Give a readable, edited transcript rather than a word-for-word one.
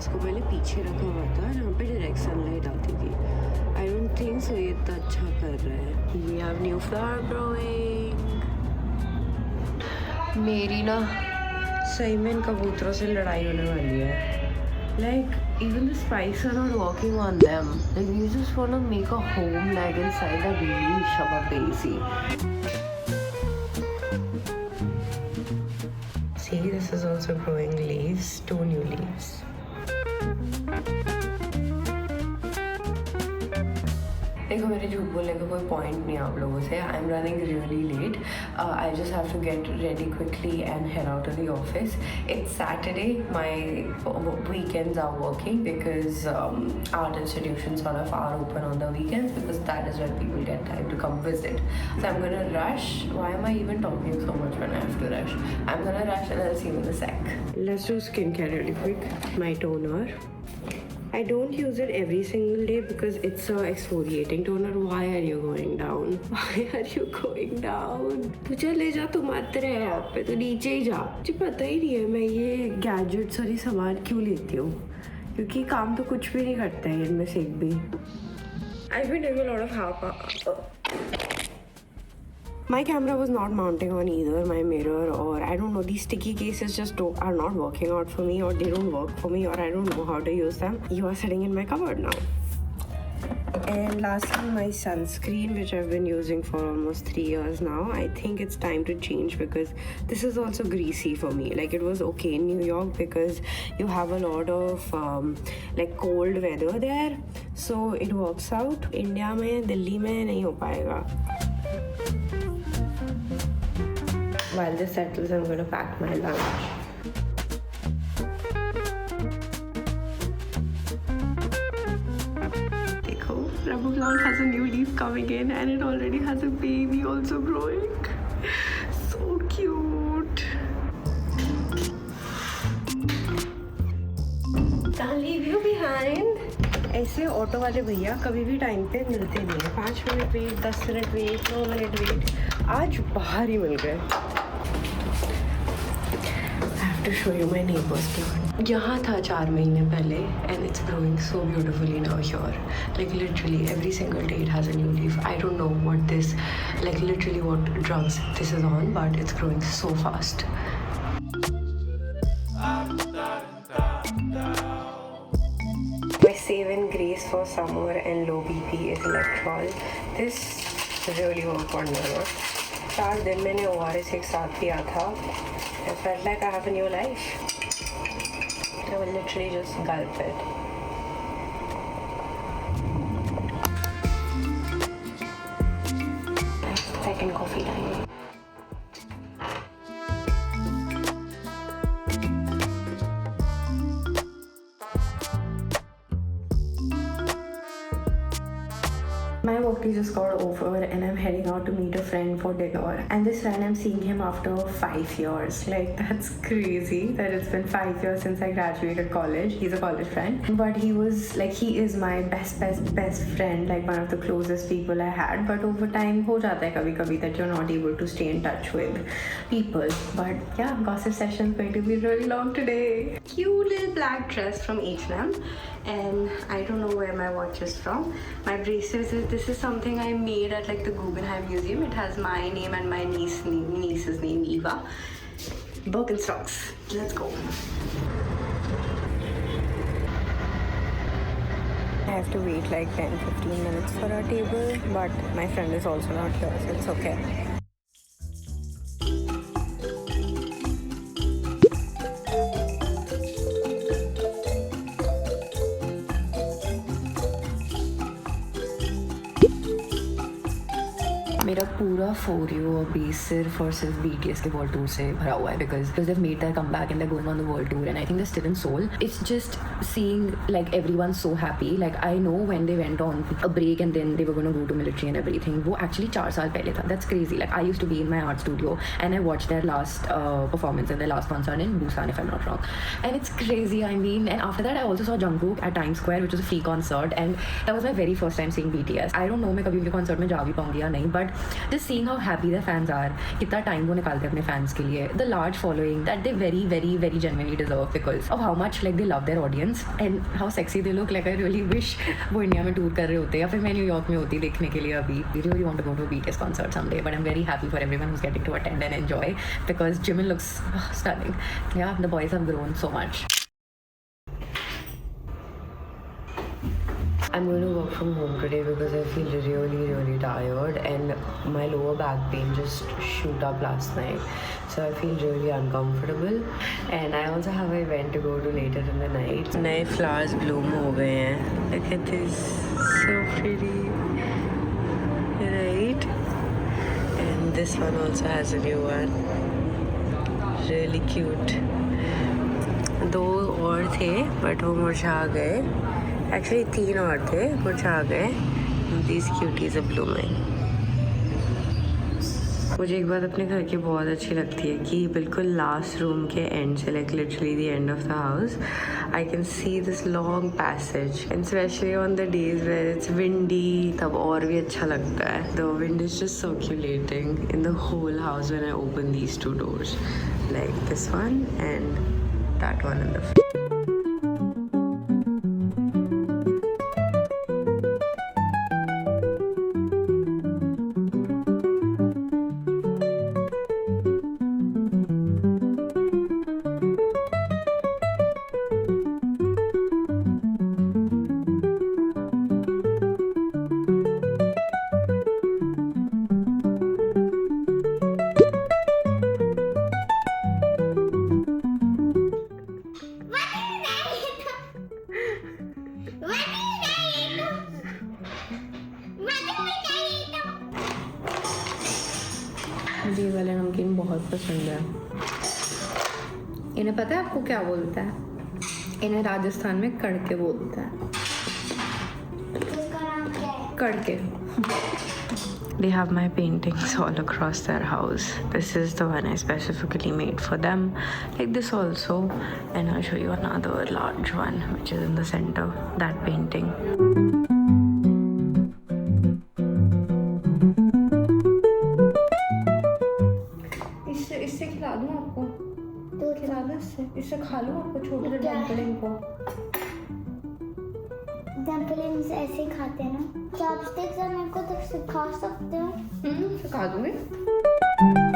इसको पहले पीछे रखा हुआ था जहाँ पे डायरेक्ट सनलाइट आती थी. आई डोंट थिंक सो ये इतना अच्छा कर रहा है. We have new flower growing. मेरी ना सही में इन कबूतरों से लड़ाई होने वाली है. Like, even the spikes are not working on them. Like, we just want to make a home like inside a really shabba daisy. See, this is also growing leaves, 2 new leaves. देखो मेरे झूठ बोलने का कोई point नहीं आप लोगों से. I am running really late. I just have to get ready quickly and head out to the office. It's Saturday. My weekends are working because art institutions sort of are open on the weekends because that is when people get time to come visit. So I'm gonna rush. Why am I even talking so much when I have to rush? I'm gonna rush and I'll see you in a sec. Let's do skincare really quick. My toner. I don't use it every single day because it's a exfoliating toner. Why are you going down? Why are you going down? तू चले जा, तू मत रहे यहाँ पे, तू नीचे ही जा. मुझे पता ही नहीं है मैं ये गैजेट्स और ये सामान क्यों लेती हूँ, क्योंकि काम तो कुछ भी नहीं करता है इनमें से एक भी. I've been doing a lot of half. My camera was not mounting on either my mirror, or I don't know, these sticky cases just are not working out for me, or they don't work for me, or I don't know how to use them. You are sitting in my cupboard now. And lastly, my sunscreen, which I've been using for almost 3 years now. I think it's time to change because this is also greasy for me. Like, it was okay in New York because you have a lot of like cold weather there, so it works out. India में, दिल्ली में नहीं हो पाएगा. While this settles, I'm going to pack my lunch. Dekho, rubber plant has a new leaf coming in and it already has a baby also growing. So cute. Can't leave you behind. ऐसे auto वाले भैया कभी भी time पे मिलते नहीं हैं. 5 minute wait, 10 minute wait, 9 minute wait. आज बाहर ही मिल गए. To show you my neighbor's plant. यहाँ था 4 महीने पहले and it's growing so beautifully now here. Like literally every single day it has a new leaf. I don't know what this, like literally what drugs this is on, but it's growing so fast. My save and grace for summer and low BP is Electrol. This really worked wonders. 4 दिन मैंने ORS एक साथ पिया था. I felt like I have a new life. I will literally just gulp it. Second coffee time. My work day just got over and I'm heading out to meet a friend for dinner. And this friend, I'm seeing him after 5 years. Like, that's crazy that it's been 5 years since I graduated college. He's a college friend. But he is my best friend, like one of the closest people I had. But over time, ho jata hai kabhi kabhi that you're not able to stay in touch with people. But yeah, gossip session is going to be really long today. Cute little black dress from H&M. And I don't know where my watch is from. My bracelets, this is something I made at like the Guggenheim Museum. It has my name and my niece's name, Eva. Birkenstocks. Let's go. I have to wait like 10-15 minutes for our table, but my friend is also not here, so it's okay. मेरा पूरा For You अभी सिर्फ और सिर्फ BTS के world tour से भरा हुआ है because they've made their comeback and they're going on the world tour and I think they're still in Seoul. It's just seeing like everyone so happy. Like I know when they went on a break and then they were going to go to military and everything. वो actually 4 साल पहले था. That's crazy. Like I used to be in my art studio and I watched their last performance and their last concert in Busan if I'm not wrong. And it's crazy. I mean, and after that I also saw Jungkook at Times Square, which was a free concert and that was my very first time seeing BTS. I don't know मैं कभी उनके concert में जा भी पाऊंगी या नहीं, but just seeing how happy the fans are, कितना time वो निकालते हैं अपने fans के लिए, the large following that they very very very genuinely deserve because of how much like they love their audience and how sexy they look. Like I really wish वो India में tour कर रहे होते या फिर मैं न्यूयॉर्क में होती देखने के लिए अभी. I really want to go to a BTS concert someday, but I'm very happy for everyone who's getting to attend and enjoy because Jimin looks stunning. Yeah, the boys have grown so much. I'm going to work from home today because I feel really tired and my lower back pain just shoot up last night. So I feel really uncomfortable and I also have an event to go to later in the night. नए flowers bloom हो गए हैं. Look at this, so pretty, right? And this one also has a new one. Really cute. दो और थे but वो मुरझा गए. Actually 3 और थे, मुरझा गए. These cuties are blooming. मुझे एक बात अपने घर की बहुत अच्छी लगती है कि बिल्कुल लास्ट रूम के एंड से like literally the end of the house I can see this long passage and specially on the days where it's windy तब और भी अच्छा लगता है. The wind is just circulating in the whole house when I open these 2 doors like this one and that one in the मुझे ये वाला नमकीन बहुत पसंद है. इन्हें पता है आपको क्या बोलता है? इन्हें राजस्थान में कड़के बोलता है. कड़के. They have my paintings all across their house. This is the one I specifically made for them. Like this also. And I'll show you another large one which is in the center. That painting. इससे खिला दूँ आपको? तो खिला दो इससे खा लो आपको छोटे से डम्पलिंग को. डम्पलिंग्स ऐसे खाते हैं ना. चॉपस्टिक्स से मेरे को तो सिखा सकते हो? सिखा दूँगी.